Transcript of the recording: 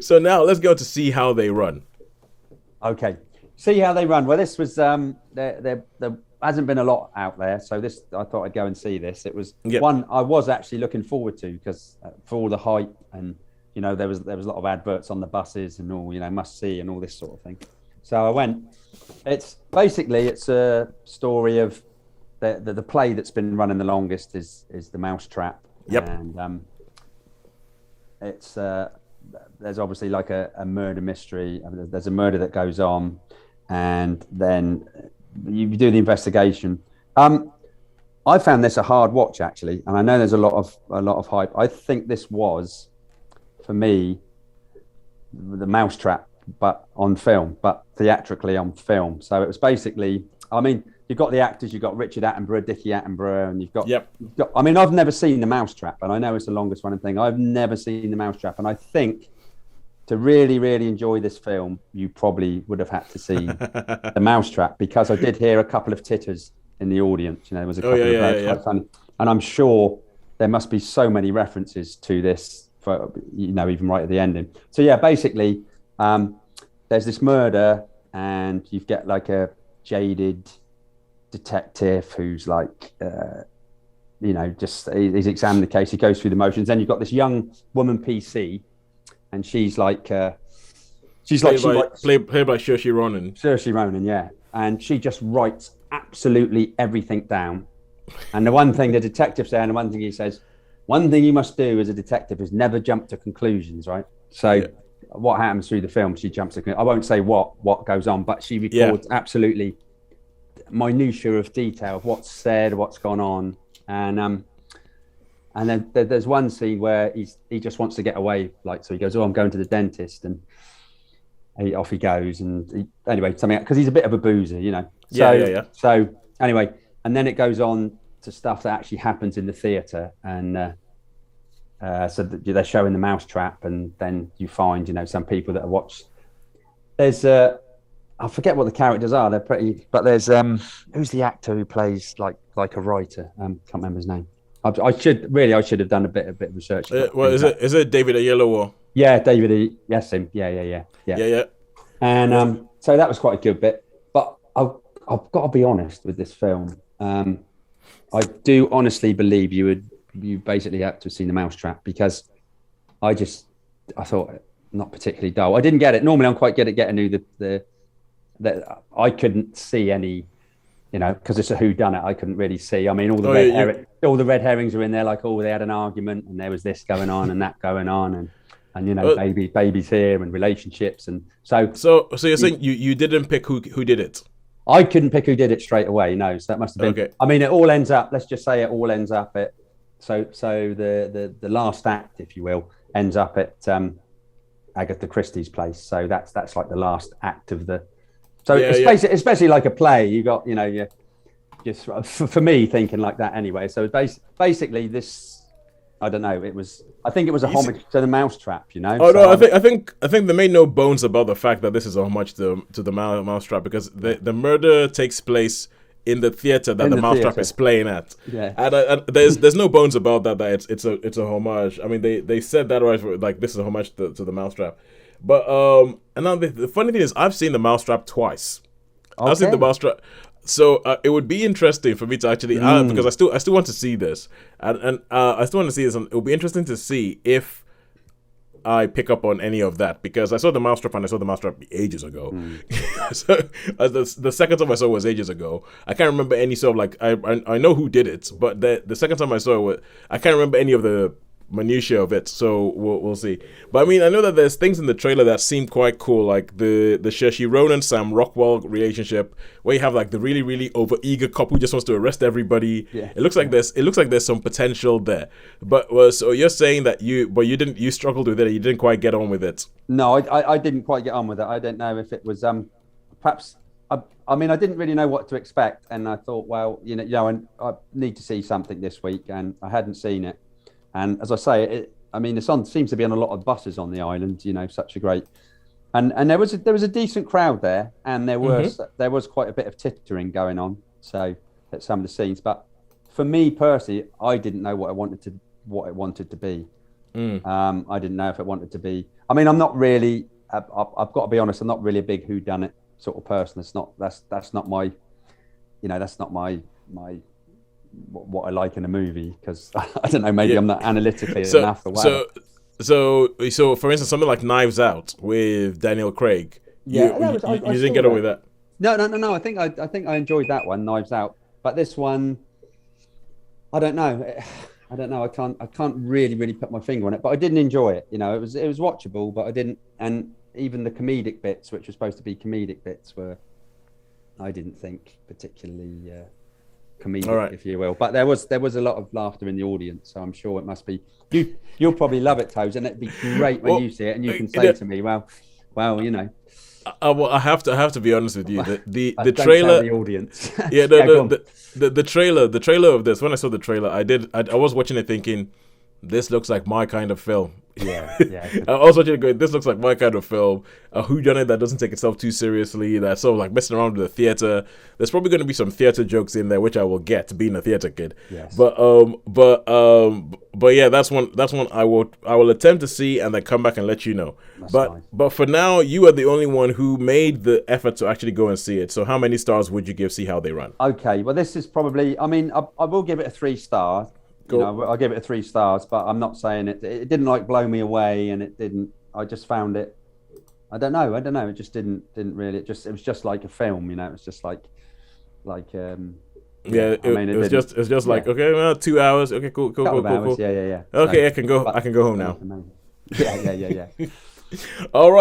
So now let's go to see how they run. Okay. See how they run. Well, this was there hasn't been a lot out there, so this I thought I'd go and see this. It was Yep. one I was actually looking forward to because for all the hype and there was a lot of adverts on the buses and all must see and all this sort of thing. So I went. It's a story of the play that's been running the longest is the Mousetrap. Yep. And it's there's obviously like a murder mystery. There's a murder that goes on, and then you do the investigation. I found this a hard watch actually, and I know there's a lot of hype. I think this was, for me, the Mousetrap, but on film, but theatrically on film. So it was basically, I mean, you've got the actors, you've got Richard Attenborough, Dickie Attenborough, and you've got, Yep. I mean, I've never seen the Mousetrap, and I know it's the longest running thing. I've never seen the Mousetrap, and I think to really, really enjoy this film, you probably would have had to see the Mousetrap, because I did hear a couple of titters in the audience. There was a couple of quite funny, and I'm sure there must be so many references to this, for even right at the ending. So yeah, basically, there's this murder, and you get like a jaded detective who's like, he's examining the case. He goes through the motions. Then you've got this young woman PC, and she's like, played by Saoirse Ronan. Saoirse Ronan, yeah, and she just writes absolutely everything down. And the one thing the detective says, and the one thing he says, one thing you must do as a detective is never jump to conclusions, right? So what happens through the film, she jumps to, I won't say what goes on, but she records absolutely minutiae of detail of what's said, what's gone on. And then there's one scene where he just wants to get away, so he goes, I'm going to the dentist, and off he goes. And anyway, something, because he's a bit of a boozer, So anyway, and then it goes on to stuff that actually happens in the theatre, and so they're showing the Mousetrap, and then you find some people that have watched. There's I forget what the characters are. They're pretty, but there's who's the actor who plays like a writer? Can't remember his name. I should have done a bit of research. Is it David Oyelowo? Yeah, David. Yes, him. Yeah. And so that was quite a good bit. But I've got to be honest with this film. I do honestly believe you basically had to have seen the Mousetrap, because I thought it not particularly dull. I didn't get it. Normally I'm quite good at getting who that I couldn't see any, because it's a whoddunit. I couldn't really see. I mean, all the red herrings are in there. Like, they had an argument, and there was this going on and that going on, and babies here and relationships, and so. So you're saying you didn't pick who did it? I couldn't pick who did it straight away. No, so that must have been. Okay. I mean, it all ends up. Let's just say it all ends up at. So the last act, if you will, ends up at Agatha Christie's place. So that's like the last act of the. So it's basically like a play. You got just for me thinking like that anyway. So basically this. I don't know. I think it was a homage to the Mousetrap. Oh no, I think they made no bones about the fact that this is a homage to the Mousetrap, because the murder takes place in the theater that the Mousetrap is playing at. Yeah. And there's no bones about that it's a homage. I mean, they said that right, like this is a homage to the Mousetrap. But and now the funny thing is, I've seen the Mousetrap twice. Okay. I've seen the Mousetrap. So it would be interesting for me to actually, because I still want to see this, and I still want to see this, and it will be interesting to see if I pick up on any of that, because I saw the Mousetrap, and I saw the Mousetrap ages ago. So the second time I saw it was ages ago. I can't remember any sort of like I know who did it, but the second time I saw it, I can't remember any of the minutiae of it. So we'll see. But I mean, I know that there's things in the trailer that seem quite cool, like the Saoirse Ronan Sam Rockwell relationship, where you have like the really really over eager couple who just wants to arrest everybody. Yeah. It looks like there's some potential there. But so you're saying that you struggled with it, you didn't quite get on with it. No, I didn't quite get on with it. I don't know if it was perhaps. I mean, I didn't really know what to expect, and I thought, well, I need to see something this week, and I hadn't seen it. And as I say, the seems to be on a lot of buses on the island. Such a great, and there was a decent crowd there, and there was quite a bit of tittering going on. So at some of the scenes, but for me personally, I didn't know what it wanted to be. I didn't know if it wanted to be. I mean, I'm not really. I've got to be honest. I'm not really a big whodunit sort of person. It's not. That's not my. That's not my what I like in a movie, because I don't know. Maybe I'm not analytically enough. Or whatever. So for instance, something like Knives Out with Daniel Craig. You didn't get away with that. No. I think I enjoyed that one, Knives Out. But this one, I don't know. I can't really put my finger on it. But I didn't enjoy it. It was watchable, but I didn't. And even the comedic bits, which were supposed to be comedic bits, I didn't think particularly comedic, if you will. But there was a lot of laughter in the audience, so I'm sure it must be. You'll probably love it, Toes, and it'd be great when you see it, and you can say to me, well, I have to be honest with you. The trailer, the audience. the trailer of this. When I saw the trailer, I was watching it thinking, this looks like my kind of film. Yeah. I was watching it going, this looks like my kind of film. A whodunit that doesn't take itself too seriously, that's sort of like messing around with the theater. There's probably going to be some theater jokes in there, which I will get, being a theater kid. Yes. But yeah, that's one I will attempt to see and then come back and let you know. That's but nice. But for now, you are the only one who made the effort to actually go and see it. So how many stars would you give See How They Run? Okay, well, this is probably. I mean, I will give it a 3 stars. Cool. I'll give it a 3 stars, but I'm not saying it didn't like blow me away, and it didn't. I just found it. I don't know. It just didn't really. It was just like a film, It was just like. It's just like, okay, well, 2 hours. Okay, cool. Hours, yeah. Okay, I can go home now. Yeah. All right.